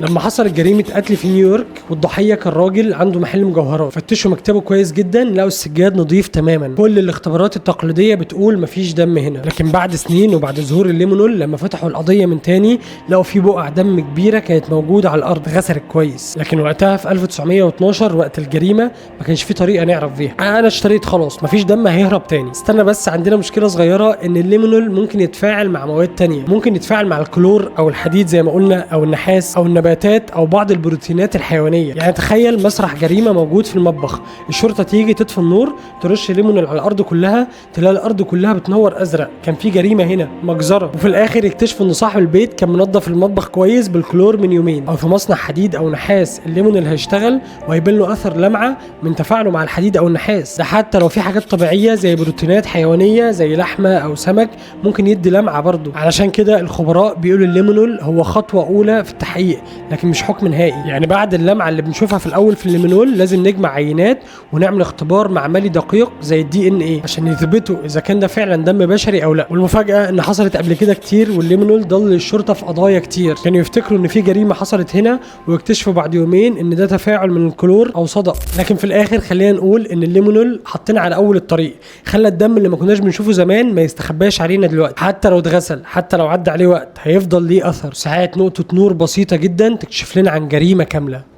لما حصلت جريمه قتل في نيويورك والضحيه كان راجل عنده محل مجوهرات، فتشوا مكتبه كويس جدا لقوا السجاد نظيف تماما، كل الاختبارات التقليديه بتقول مفيش دم هنا. لكن بعد سنين وبعد ظهور الليمونول لما فتحوا القضيه من تاني لقوا في بقع دم كبيره كانت موجوده على الارض غسلت كويس. لكن وقتها في 1912 وقت الجريمه ما كانش في طريقه نعرف بيها. انا اشتريت خلاص مفيش دم هيهرب تاني. استنى بس، عندنا مشكله صغيره، ان الليمونول ممكن يتفاعل مع مواد تانية، ممكن يتفاعل مع الكلور او الحديد زي ما قلنا او النحاس او النباتات او بعض البروتينات الحيوانيه. يعني تخيل مسرح جريمه موجود في المطبخ، الشرطه تيجي تطفي النور ترش ليمونول على الارض كلها، تلاقي الارض كلها بتنور ازرق، كان في جريمه هنا، مجزره. وفي الاخر يكتشفوا ان صاحب البيت كان منظف المطبخ كويس بالكلور من يومين. او في مصنع حديد او نحاس الليمونول هيشتغل وهيبان له اثر لمعه من تفاعله مع الحديد او النحاس ده، حتى لو في حاجات طبيعيه زي بروتينات حيوانيه زي لحمه او سمك ممكن يدي لمعه برضه. علشان كده الخبراء بيقولوا الليمونول هو خطوه اولى في التحقيق لكن مش حكم نهائي. يعني بعد اللمعه اللي بنشوفها في الاول في الليمونول لازم نجمع عينات ونعمل اختبار معملي دقيق زي الدي ان ايه عشان يثبتوا اذا كان ده فعلا دم بشري او لا. والمفاجاه ان حصلت قبل كده كتير والليمونول ضل للشرطه في قضايا كتير، كانوا يفتكروا ان في جريمه حصلت هنا ويكتشفوا بعد يومين ان ده تفاعل من الكلور او صدأ. لكن في الاخر خلينا نقول ان الليمونول حطينا على اول الطريق، خلى الدم اللي ما كناش بنشوفه زمان ما يستخباش علينا دلوقتي، حتى لو اتغسل حتى لو عدى عليه وقت هيفضل ليه اثر. ساعات نقطه نور بسيطه جدا تكشف لنا عن جريمه كامله.